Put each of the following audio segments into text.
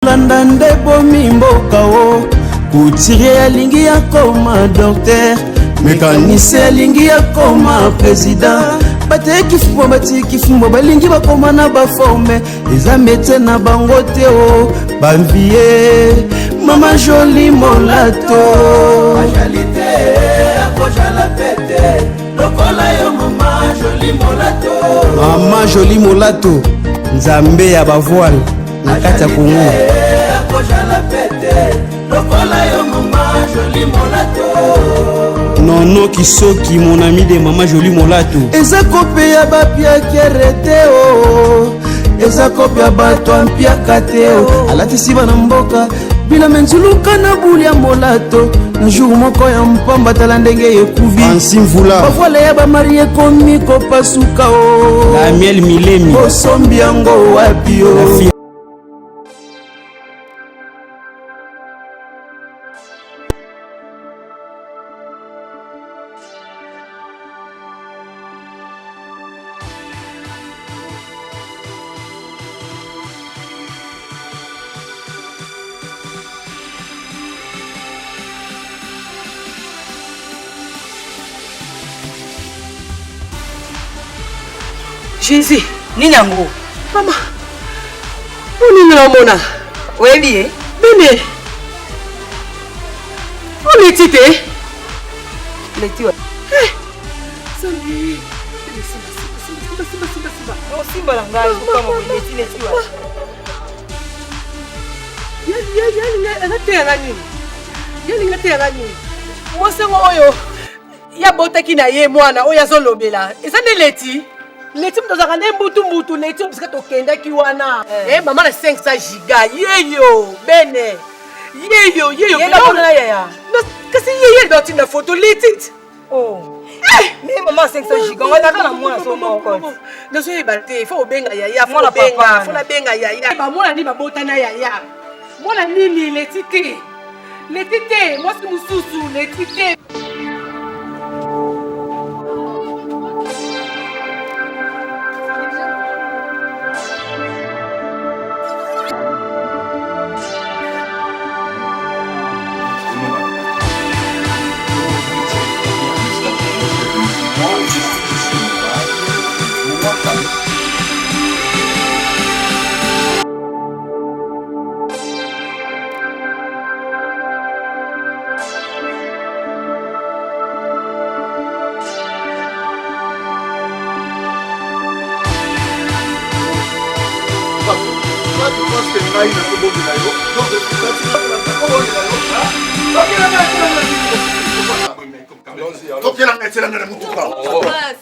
Landande bomi mboka o Couturier alingi ya koma docteur Mécanicien alingi ya koma président Bate kifumbo bati kifumbo balingi bakoma na baforme Eza métier na bango te o Banvie Mama Jolie Molato Ajalite akoja la pete Lokola yo Mama Jolie Molato Mama Jolie Molato Nzambe ya bavoile na kati ya Kongo Nono Kisoki mon ami de Mama Jolie Molato Eza kope ya bapia kerete o Eza kope ya bato ampia kate o Alatisi bana mboka bila menzuluka na buli ya Molato Na jour moko ya mpamba tala ndenge yekuvi Ansimvula Bavoile ya bamarie komi kopasuka o La miel milemi Osombi yango wapi o Jésus, nini yango? Mama. Nini namona? Webi Bene. On est tité. Leti wa. Sambi. Simba. Oh simba la ngai kama leti wa. Yali ngate ngani. Mosengo oyo. Ya botaki na ye mwana oyo azolobela. Ezane leti. Leti mtozaka nde mbutu leti obisika tokendaki wana. Mama na 500 giga. Yeyo, Bene. Yeyo. Yela kona yaya. Kasi yeye doti na photo leti. Oh. Mais maman 500 giga. On va na mwana so moko. Ndoso yebate, faut benga yaya, faut benga yaya. Ba mwana ni babota na yaya. Mwana nini leti te. Leti te, moi c'est mususu leti te.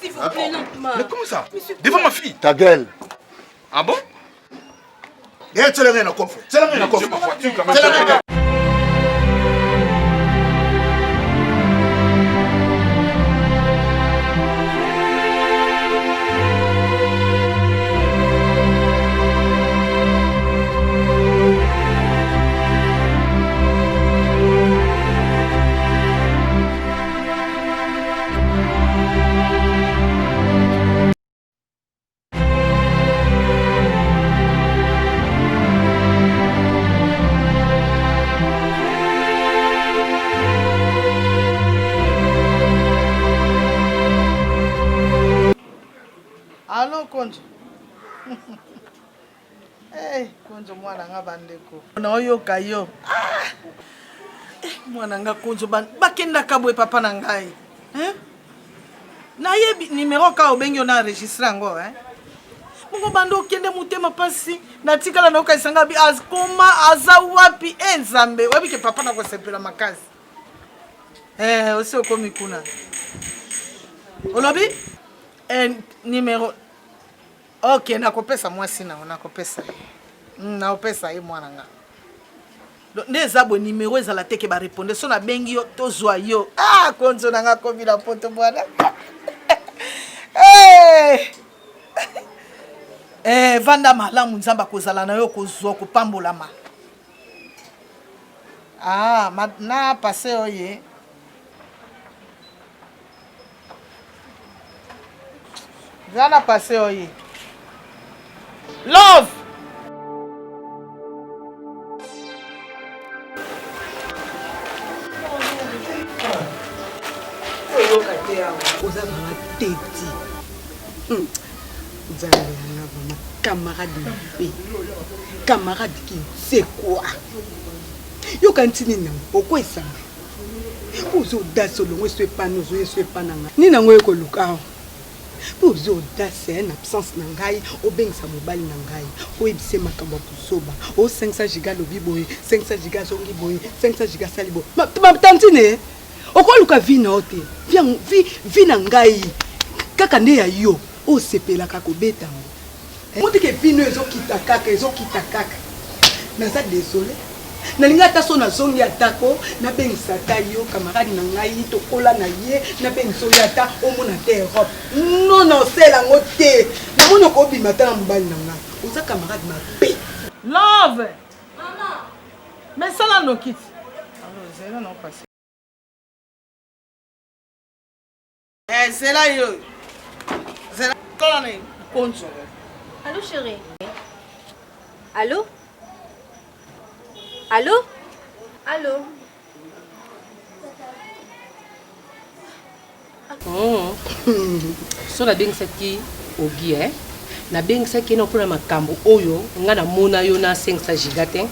S'il vous plaît, non. Mais comment ça? Devant ma fille? Ta gueule. Ah bon? Et tu l'as rien à coffre. Tu l'as rien à coffre. J'ai ma voiture quand même. Allô, Konjo. Hey, Konjo mwana nga bandeko. Na oyoka yo. Mwana nga Konjo bakenda kabwe papa na ngai. Na yebi numéro ka obengi na enregistrer ngo, Mungo bando kende mutema pasi na tikala na okaisanga bi azkoma aza wapi enzambe. Wabi ke papa na ko sepela makazi. Osi okomi kuna. Olobi? Numéro. Ok, nakopesa mwasi na nakopesa. Nakopesa ye mwana nga. Ndeza bo numéro ezala teke ba répondre so na bengi yo tozwa yo. Konzo na nga komi na poto bwana. Vanda malamu nzamba kozala na yo kozwa kopambolama. Na passé oye. Zana passé oye. Love! oza mama teti nzambe yanga mama camarade mabe camarade qui sait quoi yoka ntini nango okwesanga ozoaudace olongo eswepana ozoyo eswepananga nini nango ekoluka awa mpo ozoaudace na absence na ngai obengisa mobali na ngai oyebise makambo ya kosoba o 500 giga lobi boye 500 giga zongi boye 500 giga sali boye tantine okoluka vi na yo te vi na ngai kaka nde ya yo osepelaka kobetango motike vino ezokita kaka naza désolé nalinga ata so nazongi atako nabengisa ata yo camarade na ngai tokola na ye nabengisa oyo ata omona te Europe non oselango te namoni okobima ata na mobali na ngai oza camarade mabe Love maman mais ça là no kit alors zela non passé c'est là yo zela kola ne poncho. Allô chérie. Allô? Allô? Allô? Oh. So na bengisaki ogi na bengisaki na mpona makambo oyo nga na mona yo na 500 giga te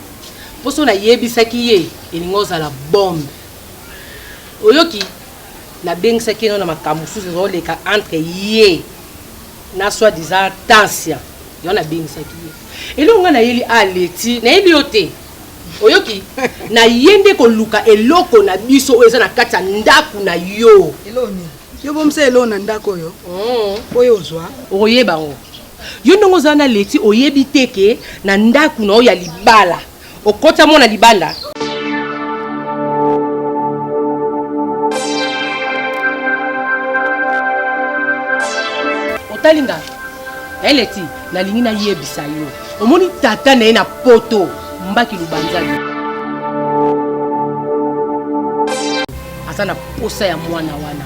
po so na yebisaki ye elingo ozala bombe oyoki na bengisaki na makambo susu ezoleka entre ye na soi-disant tension yo na bengisaki ye elonga na yeli aleti na yebi yo te oyoki na yende koluka eloko na biso oyo eza na kati ya ndaku na yo eloni yo bomse elo na ndako yo oyo ozwa oyeba ngo yo ndongo za na leti oyebi teke na ndaku na oyo ya libala okota mona libanda otalinga eleti na lingi na yebisa yo omoni tata na ye na poto mbaki lubanzali asa na posa ya mwana wana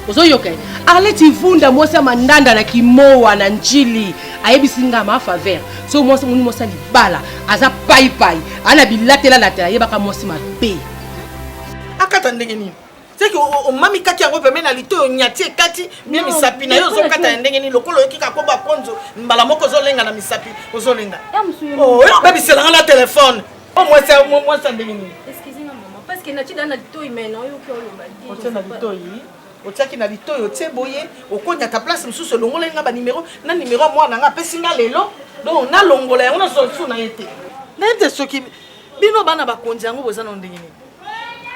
ozoyoka aleti vunda mwasi ya mandanda na kimowa na njili ayebisi nga ma faveur so mwasi muni mwasi libala aza pai ana bilatela la tela yebaka mwasi mabe akata ndenge nini seki omami kati yango pembe na lito nyati kati mie misapi na yo zokata ndenge nini lokolo yokika ko ba konzo mbala moko zolenga na misapi ozolenga oh yo baby c'est la téléphone oh moi ça ndenge nini excusez-moi maman parce que na tida na lito imena yo ko lomba di o tena lito yi o tiaki na lito yo tie boye okonya ta place mususu longolenga ba numéro na numéro mwana nga pesinga lelo donc na longola yango na solution na yete na yete soki bino bana ba konzi yango boza na ndenge nini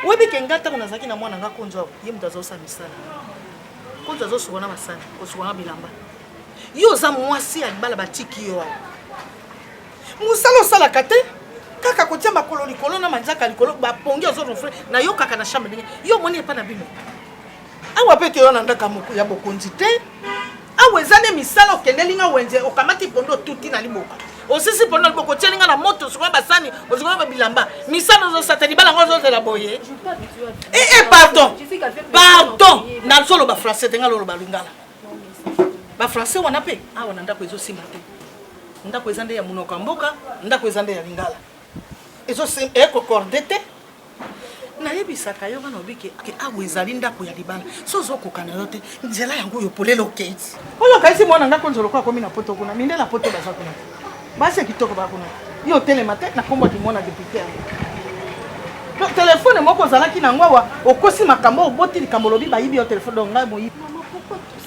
webi kengata kuna zaki na mwana nga konzo ye mutazo samisana konzo zo sukona basana osukona bilamba yo za mwasi ya bala batiki yo musalo sala kate kaka kotia makolo likolo na manzaka likolo ba pongi ozo rofre na yo kaka na chambre ndenge yo moni epa na bino awa peke yo na ndaka moko ya bokonzi te awa ezane misalo kendelinga wenze okamati pondo tuti na liboka osisi pondo liboka tielinga na moto sukona basani osukona ba bilamba misalo zo satani bala ngozo zela boye pardon na solo ba français tenga lolo ba lingala ba français wana pe awa na ndako ezo simba te ndako ezande ya munoko mboka ndako ezande ya lingala ezo sim eko cordete na yebisaka yo bana obike ke awa ezali ndako ya libala so zokokana yo te nzela yango yo polelo kate oyo kaisi mwana ndako nzolo kwa komi na poto kuna mindela poto baza kuna basi kitoko ba kuna yo telema te na kombo ki mwana député no téléphone moko zalaki na ngwa okosi makambo oboti likambo lobi bayibi yo téléphone donc ngai moyi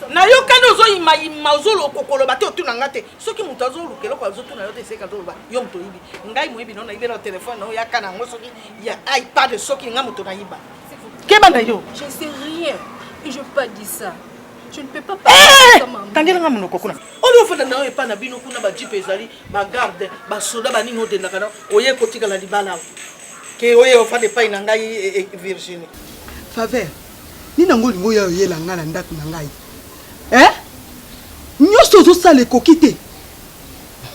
na yo kana ozo ima ozolo kokolo bate otuna ngate soki mutu azolo keloko azotuna yo te seka zolo ba yo mutu yibi ngai moyibi no na yibi na téléphone no ya kana ngo soki ya iPad soki nga mutu na yiba keba na yo je sais rien et je peux pas dire ça je ne peux pas parler ça maman tangela nga munoko kuna oyo fona na yo pa na bino kuna ba jipe ezali ba garde ba soda ba nino denda kana oye kotika la libala ke oye ofade pa ina ngai Virginie faveur nina ngolingo ya yela nga na ndako na ngai nyonso ozosala ekoki te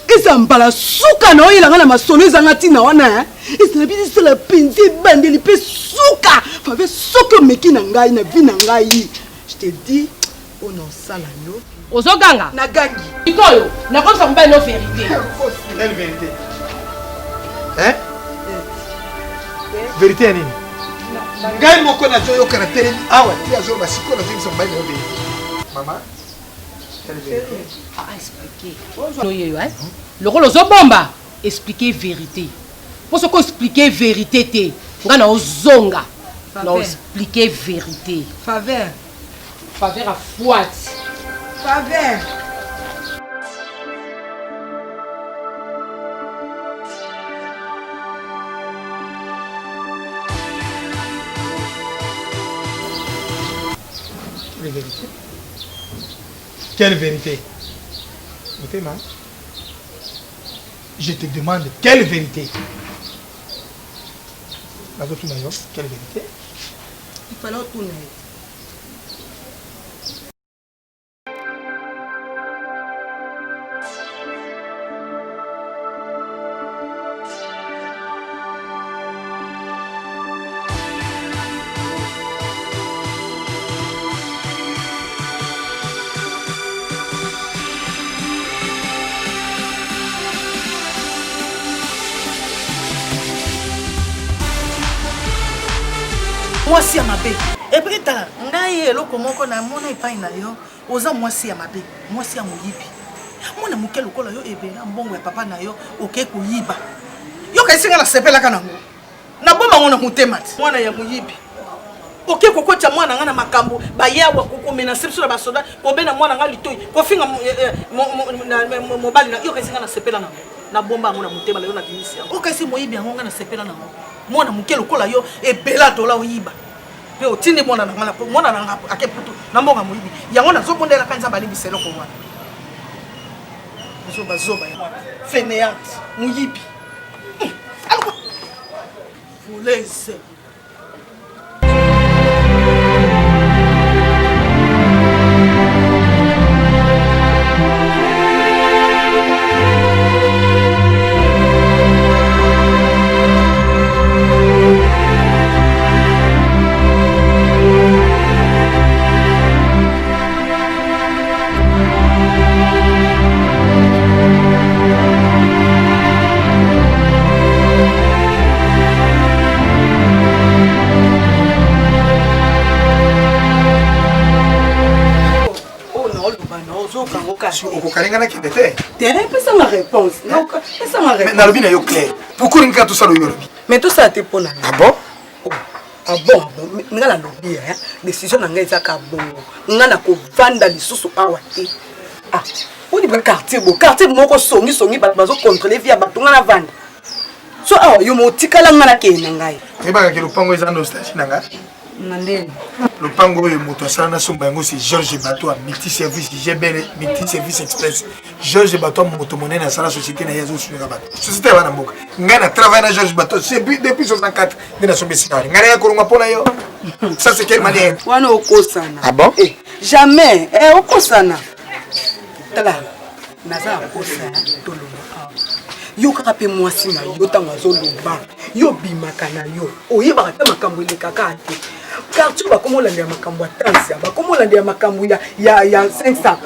eza mbala suka na oyela nga na masolo ezanga ntina wana ezala bisala mpenzi ebandeli mpe suka faveur soki omeki na ngai na vi na ngai je te dis mpona osala yo ozoganga na gangi ikoyo nakomisa mobali no vérité Quelle vérité? Hein? Vérité ya nini? ngai moko nazoyoka na telemi awa te azoyoba sikoyo nazoyebisa mobali na yo vérité mama expliquer lokolo ozobomba expliquer vérité po soko expliquer vérité te nga na ozonga na expliquer vérité Faveur a fuati Faveur vérité. Quelle vérité? Je te demande quelle vérité? Quelle vérité? Il fallait retourner. mwasi ya mabe epres tala ngai eloko moko na mona epai na yo oza mwasi ya mabe mwasi ya moyibi mwana moke lokola yo ebela mbongo ya papa na yo oke koyiba yo kaisinga nasepelaka nango nabomango na motema te mwana ya moyibi oke kokotya mwana nga na makambo bayawa kokomenase biso na basoda kobena mwana nga litoi kofinga mobali na yo kaisinga nasepela nango nabomba yango na motema na yo na bimisi yango okaisi moyibi yango nga nasepela nango mwana moke lokola yo ebela tola oyiba pe otindi mwana nanga ake putu na mbonga moyibi yango nazobondela kanza balibisa eloko wana zoba ya fainéante moyibi alko voleuse Pesa ma réponse. Pesa ma réponse. Nalobi na yo clair. Pourquoi ringa tout ça lo yolobi? Mais tout ça te pona. Ah bon? Ah bon, nga na lobi hein. Décision na nga ezaka bongo. Nga na ko vanda lisusu awa te. Ah, on dit quartier moko songi bazo contrôler via bato nga na vanda. So awa yo motikala nga na kena ngai. Eba ka lopango eza nostalgie nanga. Nandeni. Lopango oyo moto asala somba yango c'est Georges Bato multi service GBL multi service express. Georges Bato moto monene asala société na yazo sunga bato. Société wana mboka. Nga na travail na Georges Bato depuis 64 ndina sombesi na. Nga ya kolonga pona yo. Ça c'est quelle manière? Wana okosana. Ah bon? Jamais. Okosana. Tala. Naza okosa tolonga. Yo kaka pe mwasi na yo tango azoloba. Yo bimaka na yo. Oyeba ta makambo elekaka ate. Quartier bakomolanda ya makambo ya tansia bakomolanda ya makambo ya 500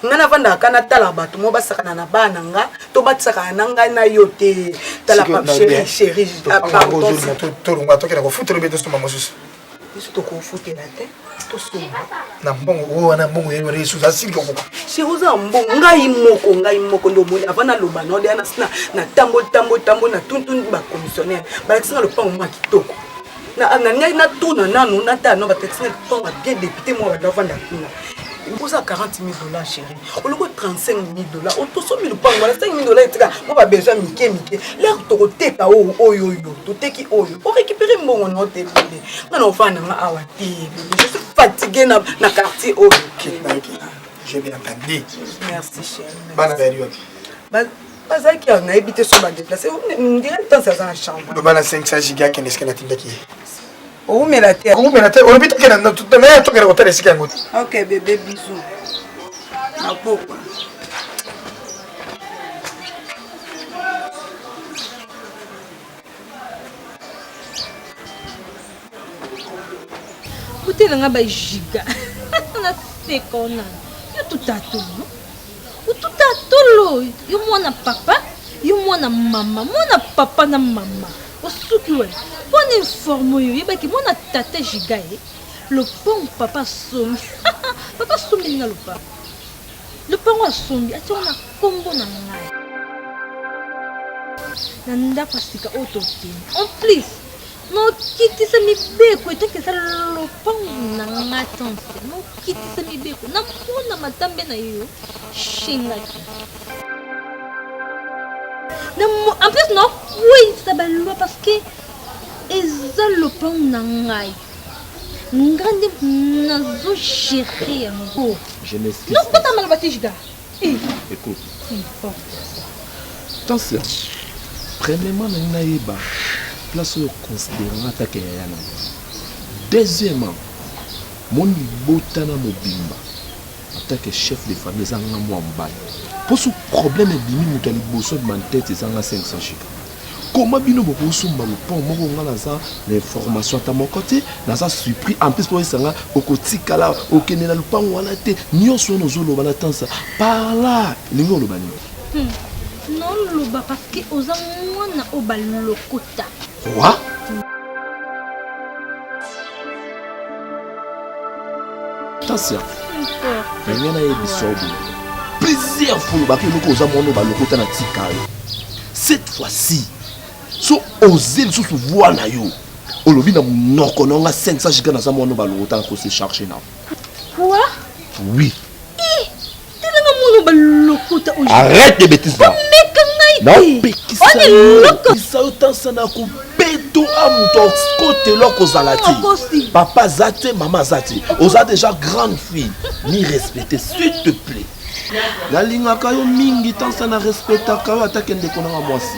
ngana vanda kana tala bato mo basakana na bana nga to batsaka na nga na yo te tala pa chérie pardon to lunga to kena ko futu beto soma mosusu iso to ko futu na te to soma na mbongo wana mbongo yero resu za sili ko Chiruza mbongo ngai moko ndo moni avana loba no de na tambo na tuntun ba commissionnaire ba kisinga le pango ma kitoko na ngai na tuna nanu na ta no ba kisinga pango bien député mo ba vanda tuna Vous avez $40,000 chérie. Au lieu de $35,000, on te somme le pango. $5,000, on va besoin de l'air de côté, on récupère mon nom. Je suis fatiguée dans le quartier. J'ai bien entendu. Merci chérie. Bonne période. Pas ça qui a habité sur ma déplacée. On dirait que c'est dans la chambre. Le ban à 500 gigas qui est qui Oh, mais la terre. Oh, mais la terre. On habite dans toute la mer. Tu as hôtel ici. Ok, bébé, bisous. Ah, pourquoi? Écoutez, là, il y a giga. Na sekona. Yo tout à tout. Ou tout à tout. Yo moi na papa. yo mwana mama mwana papa na mama osuki we pona informe yo yebaki mwana tata giga ye lopango papa sombi papa sombi ninga lopango asombi ati wana kombo na ngai na ndako asika oyo tokende en plus nokitisa mibeko etaki eza lopango na ngai tanse nokitisa mibeko namona matambe na yo shingaki en plus non oui ça va loi parce que eza lopango na ngai ngande nazo gérer yango je m'excuse non pas ta malbati jiga écoute attention premièrement na yeba place oyo considérant attaque ya yana deuxièmement mon libotana mobimba attaque chef de famille ezanga mwa mbaya pour ce problème ebimi moto ya liboso de mantete ezanga 500 chika comment bino bokosumba lopango moko nga naza l'information ata moko te naza surpris en plus po esanga okotikala okende na lopango wana te nyonso wana ozoloba na tansa par là elingi oloba nini non loba parce que oza mwana oyo balokota quoi attention mais ngana yebiso obo plusieurs fois lobaki eloko oza mwana oyo balokota na tika yo cette fois-ci so oze lisusu voi na yo olobi na monoko na nga 500 giga naza mwana oyo balokota na kose charge na quoi oui telanga mwana oyo balokota arrête de bêtises là naopekisa yo tansa na kobeto a moto kote eloko ozala te papa aza te mama aza te oza déjà grande fille mi respecte s'il te plaît nalingaka yo mingi tansa na respectaka yo atake ndeko nanga mwasi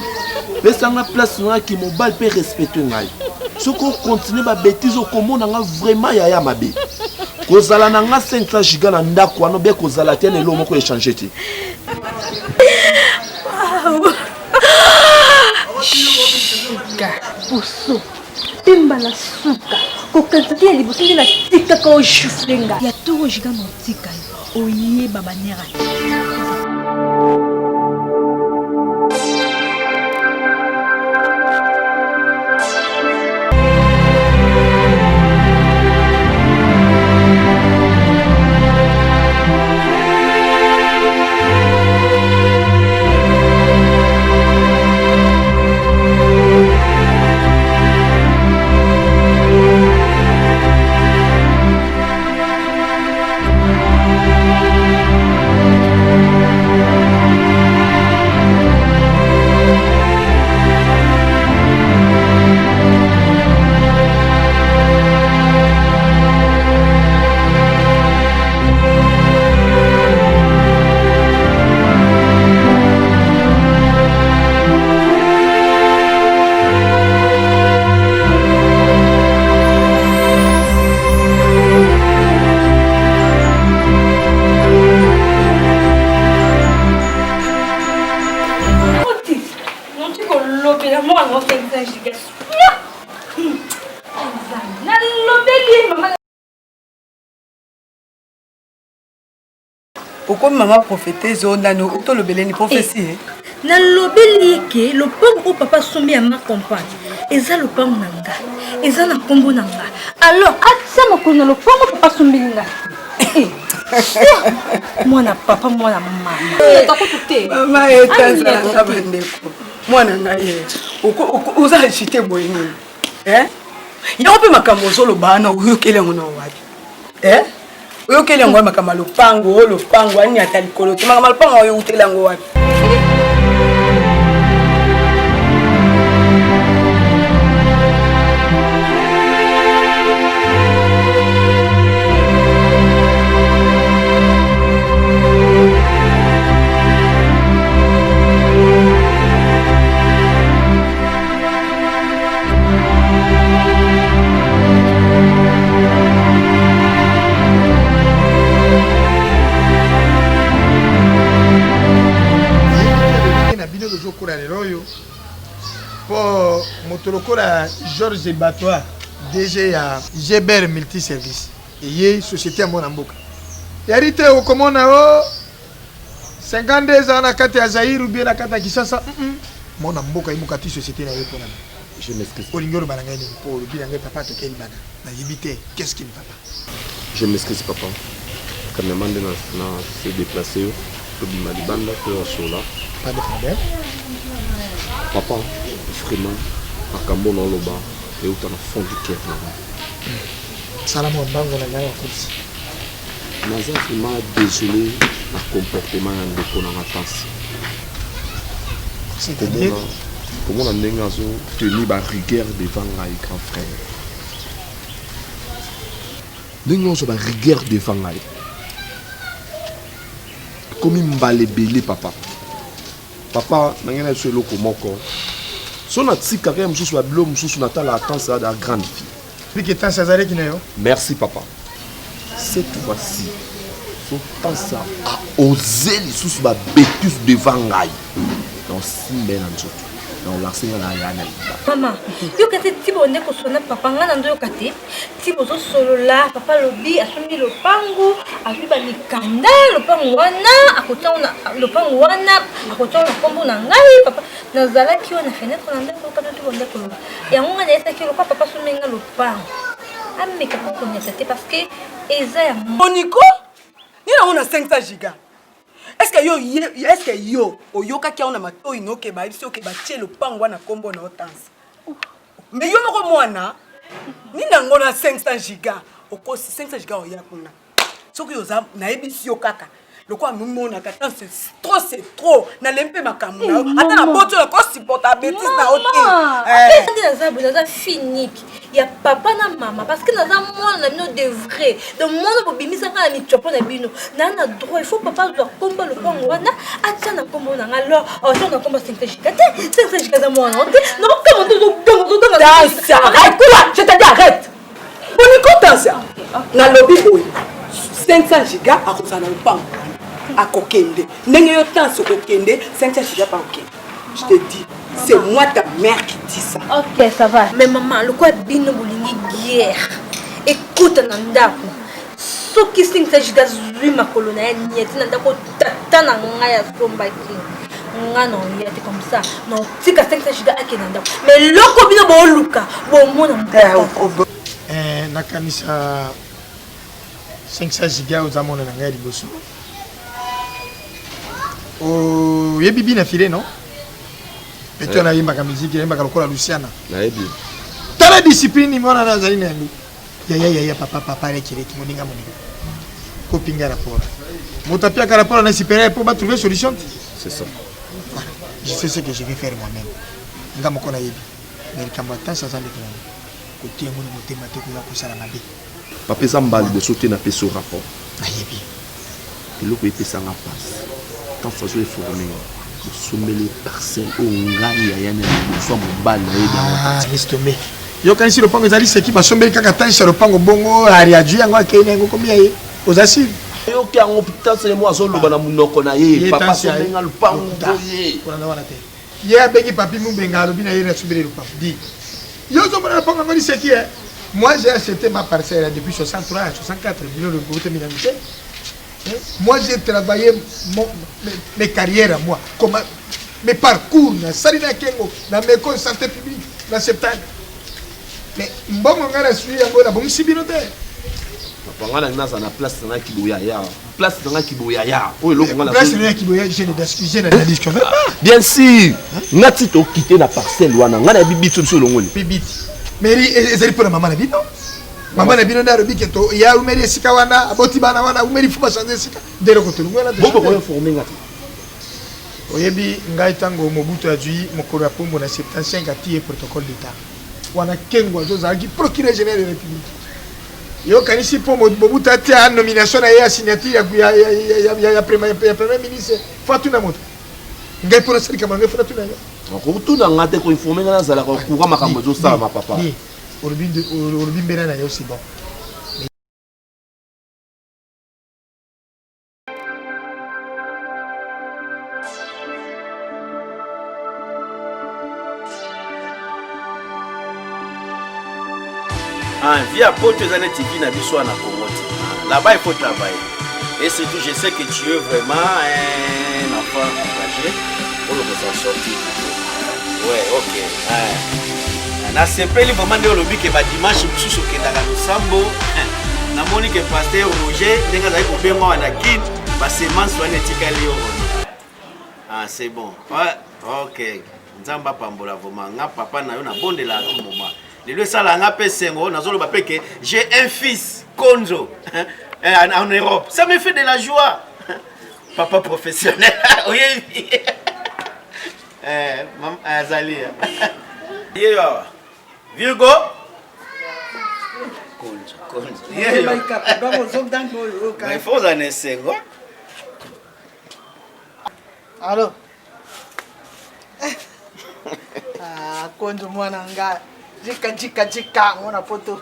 pesanga place nangaki mobali mpe respecte ngai soki okontinue babétise okomona nga vraiment yaya mabe kozala na nga 500 giga na ndako wana obe kozala te lelo moko échange te suka poso pemba na suka kokanzaki ya liboso nde natikaka ojufle nga ya toko jiga na otika oyeba banera te Pourquoi maman prophétise on a nous tout le beleni prophétie na lobeli ke le pauvre papa sombi à ma compagne eza le pauvre nanga eza na kombo nanga alors atsa makolo le pauvre papa sombi nga mwana papa mwana mama takutute mama etaza sabandeko mwana ngaye uza chite boyini yaope makambo zolo bana uyokele ngona wapi uyokele ngwa makambo lopango ani atalikolo te makambo lopango oyo utela ngo wapi pour motolokola Georges Batoa DG ya GBR multiservice et société à mon amboka yarite okomona o 52 ans na kati ya Zaïre ou bien na kati ya Kinshasa. Mon amboka imukati société na yo pona. Je m'excuse. Olingoro bananga ni pour le bilan papa to keli bana. Na yibité, qu'est-ce qui ne va pas? Je m'excuse papa. Quand même na se déplacer to bima libanda to sola. Pas de problème. Papa, vraiment akambo na loba et au na fond du cœur là. Salamu bango na ngaya kursi. Naza vraiment désolé na comportement ya ndeko na matasi. C'est-à-dire comment on a tenu la rigueur devant les grands frères. Nous avons la rigueur devant les. Comme il m'a belé papa. Papa, nous avons un seul moko. Son attique carré monsieur soit bleu monsieur sur Natal attend ça la grande fille. Puis que tant César qui n'est pas. Merci papa. Cette fois-ci, son temps ça a osé les sous la bêtise devant les. Donc si bien en tout. Donc la seigneur a rien. Maman, yo kate tibo ndeko sona papa ngana ndo yo kate tibo zo solo la papa lobi asombi lopango abiba mikanda lopango wana akotana lopango wana akotana kombo na ngai papa nazala ki na fenêtre na ndeko kate tibo ndeko lo yango ngana esa ki lo papa somenga lopango ameka ko nyata te parce que eza ya Monico ni na ona 500 giga. Est-ce que yo oyoka ki ona mato inoke ba biso ke ba tie le pango na kombo na otanse. Mais yo moko mwana ni na ngona 500 giga okosi 500 giga oya kuna. Soki yoza na ebisi yo kaka. Loko amona kata c'est trop na lempe makambo na ata na boto na ko supporta bêtise na ote. Naza fini ya papa na maman parce que naza mwana na bino de vrai donc mwana bobimisa ka na mitchopo na bino na droit il faut papa doit komba le pango wana atia na kombo na alors atia na komba 5 giga te 5 giga za mwana ok non comment tu Danse, arrête quoi, je te dis arrête. Monico danse na lobby boy 500 giga akozana le pango à kokende ndenge yo danse kokende 500 giga pa kokende. Je te dis, c'est moi ta mère qui dit ça. Ok, ça va. Mais maman, le quoi bino bolingi guerre. Écoute Nandako. Ce qui s'agit d'azui ma colonne, niette Nandako tata na ya somba ki. Ngano yete comme ça. Non, tika 5 giga akenandako. Mais loko bino bo luka, bo mona mbata. Nakanisa 500 giga aux amona na ngaya liboso. Oh, yebibi na filé non? Et tu as eu ma musique, il y a eu Luciana. Tu as la discipline, il y a papa, qui est mon copinga rapport. Mon tapis à rapport, on a supérieur pour trouver solution. C'est ça. Voilà. Je sais ce que je vais faire moi-même. Je vais faire mais le combattant, ça s'en est côté mon thématique, ça la mabe. Papa Zambal de sauter na peso rapport. Ayebi. Et l'autre est ça en passe. Quand ça se fait formé. Sommet les parcelles au ngai ya yana soit mon bal na yeba. Ah, l'estomé. Yo quand si le pango zali c'est qui va somber kaka tan sur le pango bongo ari adu yango akene ngo combien ye aux assises. Yo ki en hôpital c'est moi zo loba na munoko na ye papa somber nga le pango ye. Pour na wana te. Ye abengi papi mumbenga lobi na ye na subir le pango. Di. Yo zo na pango ngoni c'est qui est. Moi j'ai acheté ma parcelle depuis 63 à 64 millions de bourse minalité. Moi, j'ai travaillé mes carrières, moi, comme mes parcours, dans Salina Kengo, dans mes écoles de santé publique, dans septembre. Mais, bon, on a suivi un bon sibinote. On a une place dans la Kibouyaya. Place dans la Kibouyaya. Place dans la Kibouyaya, j'ai des discussions. Bien sûr, on a quitté la parcelle, on a bibi sur le monde. Mais ils sont pour la maman, non? Maman na bino na robi keto ya umeri sika wana aboti bana wana umeri fuba sanze sika dero ko tulu ngala bobo ko informer ngati oyebi ngai tango Mobutu ajui mokolo ya pombo na 75 atie protocole d'état wana kengo zo zaki procureur général de la République yo kanisi po Mobutu atia nomination na ya signature ya premier ministre Fatuna Moto ngai pour sali kama ngai Fatuna ko tuna ngate ko informer ngala zala ko kuka makambo zo sa ma papa. Aussi bon. Via Pote Zanet TV na biso na Congo. Là-bas il faut travailler. Et surtout je sais que tu es vraiment enfant engagé pour s'en sortir. Ouais, ok. Na sepeli vraiment nde olobi ke ba dimanche mususu okendaka losambo namoni ke pasteur Roger ndenge azali kobenga wana kid ba semence wana etikali yo. Ah c'est bon. Ouais, ok. Nzamba pambola vraiment nga papa na yo na bondela à tout moment. Le sala nga pesengo nazoloba pe ke j'ai un fils Konzo en Europe. Ça me fait de la joie. Papa professionnel. Oui. Maman Azali. Yo. Virgo. Konzo. Mais faut en essayer. Allô. Ah, Konzo mwana nga. Jika mwana poto.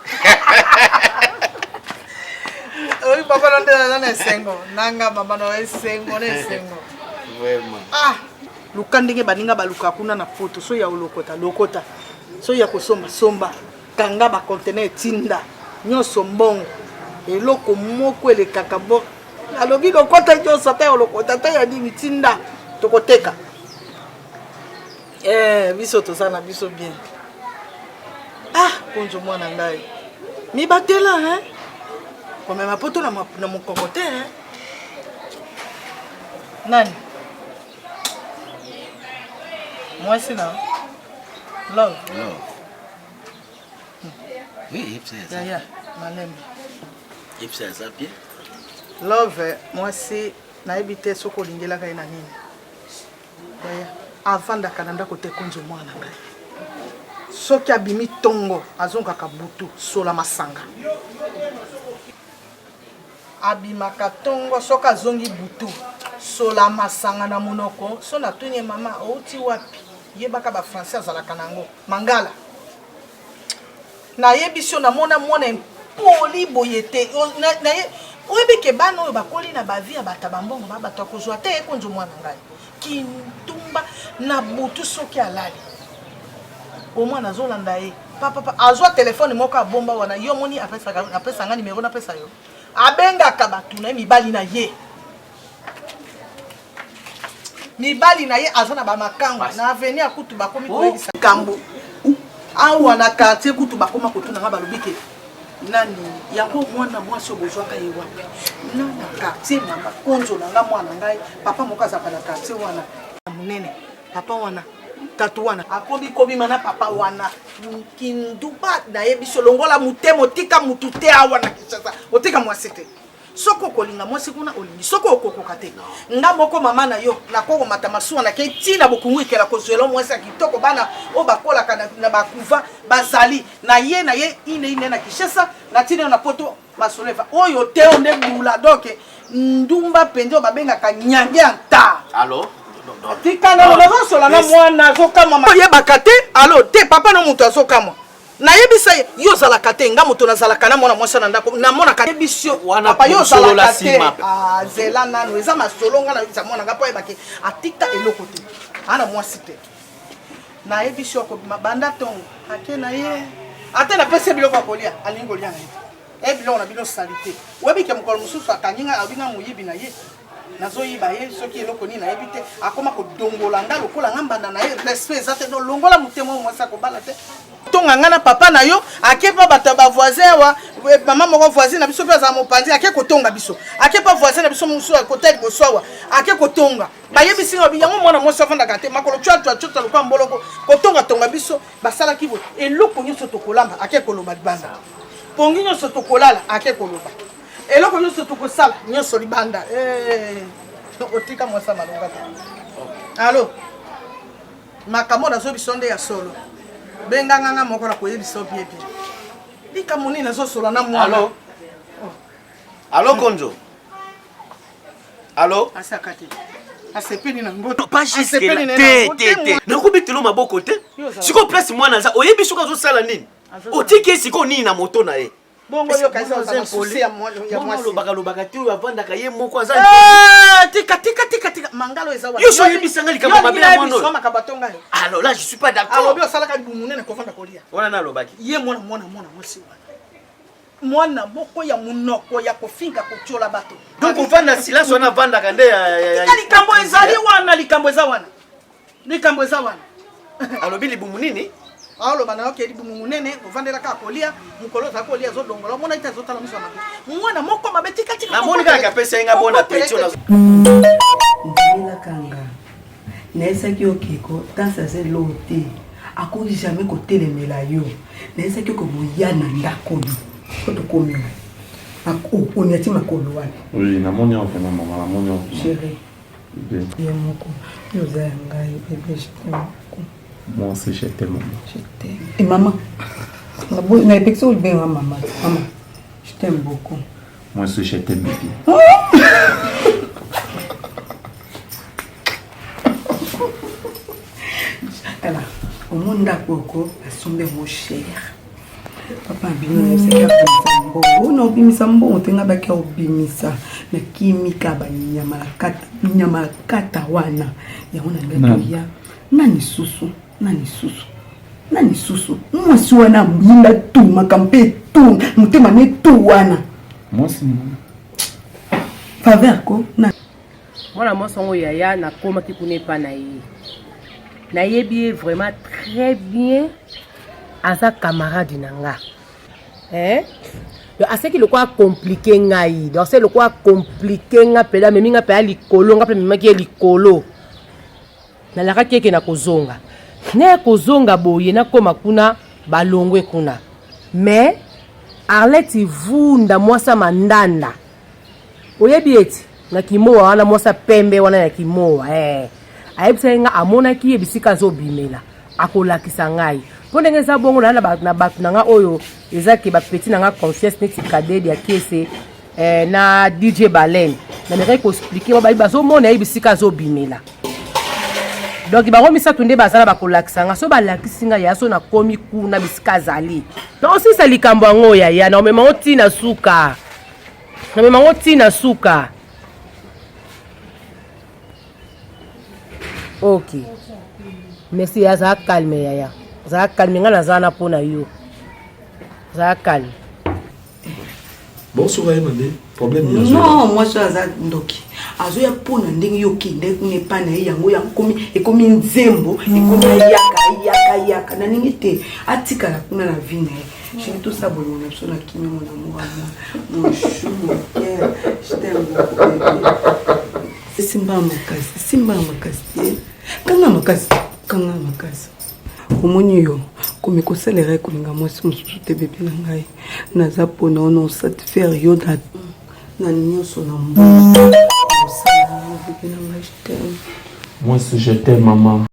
Oui, papa non de na sengo. Nanga mama no sengo ne sengo. Vraiment. Ah, lukandenge baninga baluka kuna na poto so ya lokota. So ya kosomba somba. Kanga ba conteneur tinda. Nyoso mbongo. Eloko moko ele kakabo. Alobi lokota nyoso ta lokota ta ya dimi tinda. Tokoteka. Biso to sana biso bien. Ah, Konzo mwana ngai. Mi batela hein. Comme ma poto na mon cocoté hein. Nani? Moi c'est là. Love. Oui, c'est ça. Ya, malem. C'est ça bien. Love, moi c'est na habité soko lingela kai na nini. Ya. Avant d'akananda côté Konzo mwana ngai. Soki abimi tongo azonga kabutu sola masanga. Abimaka tongo soka zongi butu sola masanga na monoko so na tuni mama outi wapi yebaka ba français azalaka nango mangala na yebiso na mona poli boyete na ye oyebike bana oyo bakoli na bavia batabambongo babata kozwa te Konzo mwana ngai kintumba na butu soki alali au moins nazolanda ye papa azwa telefone moko abomba wana yo moni apesa nga numéro na pesa yo abengaka bato na mibali na ye azana ba makango na avenir kutu bakomi koyebisa kambo awa na quartier kutu bakoma kotuna nga balobike nani yango mwana mwasi obozwaka ye wapi na quartier mama Konzo na nga mwana ngai papa moko azaka na quartier wana munene papa wana tatu wana akobi mana papa wana kinduba na yebiso longola mutemo tika mutute awa na kisasa otika mwasi te soko kolinga mwasi kuna olingi soko okokoka te nga moko mama na yo na koko matamasuwa na ke tina bokumwikela kozwela mwasi kitoko bana o bakola na bakuva bazali na ye ine na kishesa na tina na poto basoleva oyo te onde bula donc ndumba pende babenga kanyange anta Allô. Tika na nazosola na mwana azoka mama yebaka te allo te papa no mutu azoka mwa na yebisa yo zalaka te nga mutu nazalaka na mwana mwasa na ndako na mona ka yebisio papa yo zalaka te zela nanu eza masolo nga na yebisa mwana nga po yebaki atika eloko te ana mwasi te na yebisio ko mabanda tongo ake na ye ate na pese biloko kolia alingo lia na ye biloko na bino salite webike mukolo mususu akanyinga abinga muyibi na ye nazoyiba ye soki eloko nini nayebi te akoma kodongola nga lokola ngambanda na ye respect eza te longola motema mwasi akobala te tonga nga na papa na yo ake pa bato bavoisin wa mama moko voisin na biso mpe azala mopanzi ake kotonga biso ake pa voisin na biso mosusu akota liboso awa ake kotonga bayebisi nga yango mwana mwasi avandaka te makolo tshwatshwatshwata lokola mboloko kotonga biso basalaki boye eloko nyonso tokolamba ake koloba libanda pongi nyonso tokolala ake koloba eloko nyonso tokosala nyonso libanda otika mwasa malonga te allo makambo nazobiso nde ya solo benganganga moko na koyebisa bien lika moni nazosola na mwana allo Konzo allo asakate asepeni na ngoto pas jusque là te nakobitelo maboko te siko place mwana za oyebi suka zosala nini otiki siko nini na moto na ye bongo yo kaisa za susi ya mwasi lobaka te avandaka ye moko aza tika mangalo eza wana yo so yebisanga likamba mabe ya mwana yo makabatonga yo alors là je suis pas d'accord alors bio salaka bimunene ko vanda kolia wana na lobaki ye mwana mwasi wana mwana moko ya munoko ya kofinga kotiola bato. Donc on va na silence on a vanda kande ya likambo ezali wana likambo eza wana. Likambo eza wana. Alobi libumu nini? Aloba na okeli libumu munene ovandela ka kolia mukolo za kolia zo dongola mona ita zotala musana. Mwana moko mabetika tika. Na monika ka pesa inga bona petio na. Ndila kanga. Nesa ki okiko tansa se lote. Akoli jamais kotelemela yo. Nesa ki ko boyana ndako yo. Kotokomi. On y a-t-il ma coloine? Oui, na monia au final, maman, la monia au final. Chérie. Bien. Nous allons bébé, je t'aime. Moi aussi, je t'aime, maman. Je t'aime. Et maman? Na epexo ou bien maman? Maman, je t'aime beaucoup. Moi aussi, je t'aime, bébé. Alors, au monde d'Akoko, la sombe mon cher. Papa bino c'est ka sambo. Non bimisa mbo tenga ba ka obimisa. Na kimika ba nyama kata wana. Ya ona ngato ya. Nani susu. Mwasi wana mbinda tu makampe tu. Mutema ne tu wana. Moi c'est Faveur ko na. Mwana mosongo yaya na koma kipune pa na ye. Na yebi vraiment très bien. Aza camarade nanga. Donc assez que le quoi compliqué ngai. Donc c'est le quoi compliqué nga pela memi nga pela likolo nga pela memi ki likolo. Na la kake na kozonga. Na kozonga boye na koma kuna balongwe kuna. Mais Arlette vunda mwasa mandanda. Oyebi eti na kimoa wana mwasa pembe wana ya kimoa ayebisa nga amona ki ebisika zo bimela akolakisa ngai pondenge za bongo na batu nanga oyo ezaki ba petit nanga conscience neti kadedi ya kiese na DJ Balen na meka ko expliquer ba bazo mona ebisika zo bimela donc ba romisa tunde bazala bakolakisa nga so balakisi nga ya so na komi kuna bisika zali donc si ça likambo ngo ya na mema oti na suka na mema oti na suka. Ok. Merci, ça calme yaya. Ça calme ngana zana pona yo. Ça calme. Bon soirée mandé. Problème ya. Non, moi ça za ndoki. Azo ya pona ndenge yo kinde ne pa na yango ya komi nzembo, ekomi yaka na ningite atika la kuna na vine. Je tout ça bon on a besoin de kimi mon amour. Mon chou, mon cœur, je t'aime beaucoup. Simba makasi. Kanga makasi. Omoni yo comme ko selera ko linga mwasi mususu te bébé na ngai. Naza pona on satisfaire yo na nyoso na mbo. Bébé na ngai je t'aime. Moi aussi je t'aime maman.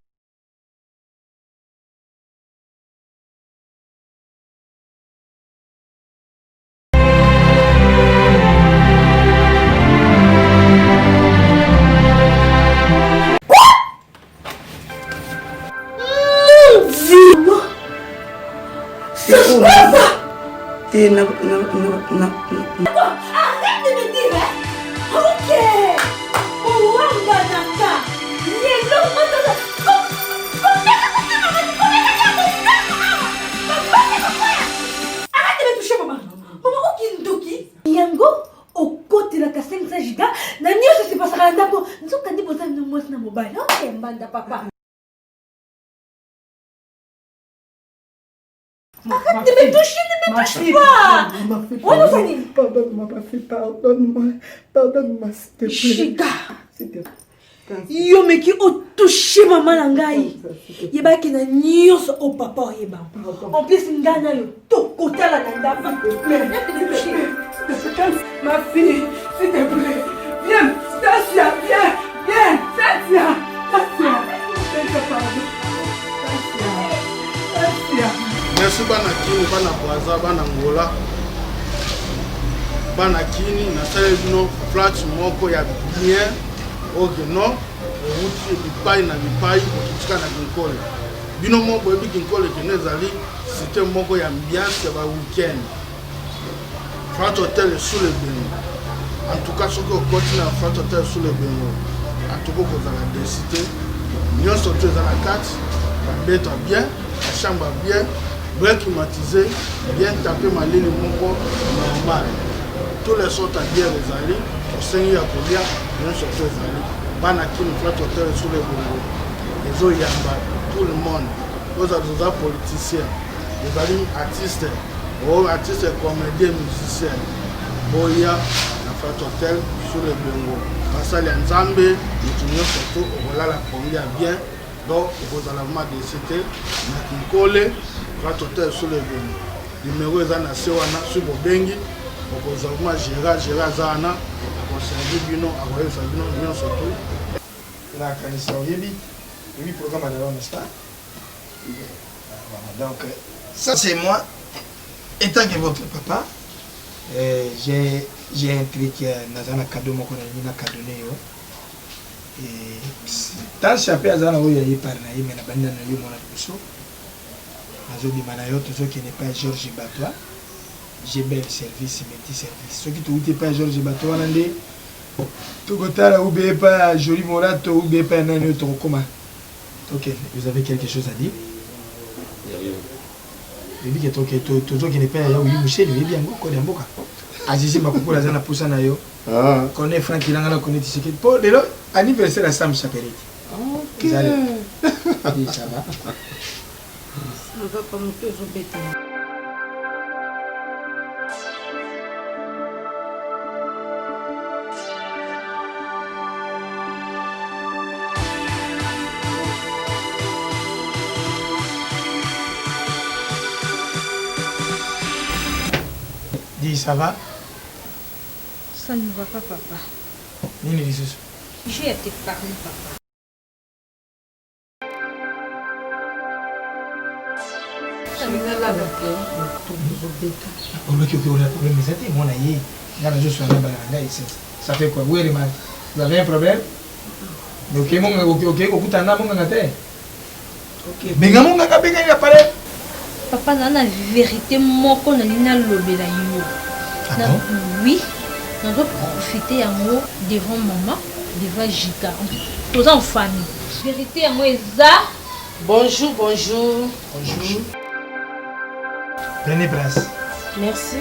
Na Arrête de me dire, hein? Ok. Ouanga nanga. Arrête de me toucher, maman. Maman, ok, ndoki. Yango, au côté de la 500 giga, na nyoso se passera ndako. Nzoka ndi boza no mwasi na mobile. Ok, mbanda papa. Arrête de me toucher, ne me touche pas. Pardonne-moi, s'il te plaît. Chiga. Yo meki o touché maman nangai. Yeba ki na nyos o papa yeba. En plus ngana yo to kota la nanda s'il te plaît. Ma fille, s'il te plaît. Viens, Stasia, viens. Stasia. Merci bana kini bana boaza bana ngola bana kini na sale bino flat moko ya bien ogeno outi bipai na bipai kitika na kinkole bino moko ebi kinkole kenezali c'était moko ya ambiance ya ba weekend flat hotel sous le Bengo en tout cas ce que continue à flat hotel sous le Bengo à tout ko za la décité nyonso tu za la carte ba beta bien la chambre bien bien climatisé, bien tapé ma ligne normal. Tous les sortes à bière les alliés, au Seigneur à Kolia, bien surtout les alliés. Banaki, nous flat hôtel sur les Bongo. Les eaux Yamba, tout le monde, aux politiciens, les alliés artistes, comédiens, musiciens, Boya, la flat hôtel sur les Bongo. Parce que les Nzambé, nous tournons surtout au la première bien, donc vous allez avoir des cités, Nakinkole, flat hôtel sur les Bongo. Numéro est à la Sewana, sur Bobengi. Okozaluma Gérard Zana, akonservi bino, akoyesa bino nyonso tu. La kanisa oyebi, oui programme à n'est-ce pas? Donc ça c'est moi, étant que votre papa, j'ai un truc dans un cadeau mon na cadeau yo. Et tant chapé azana oyo yi par na yi mais na banda na yo mona biso. Azo di manayo to qui n'est pas Georges Batois. J'ai bel service, métier service. Ceux qui ne pas Georges Bateau, tout le ou pas Joli Morato, ou pas un autre comment. Ok, vous avez quelque chose à dire? Oui, qui n'est pas là, oui, Michel, oui, bien, quoi, d'un boca. Azizi Makoukou, la zana poussa na yo. Connaît Franck, il a connaît ce qui est pour le anniversaire à Sam Chaperit. Ok. Ça va? Ça va pas me faire embêter. Dis, ça va? Ça ne va pas, papa. Nini Lissus? J'ai été parler, papa. Ça fait quoi? Oui, vous avez un problème? Ok, Papa, na vérité, moi, qu'on a l'ina lobela yo. Oui, on doit profiter en haut devant maman, devant Jika. Tous en famille. Vérité, en haut, Eza. Bonjour, bonjour. Bonjour. Prenez place. Merci.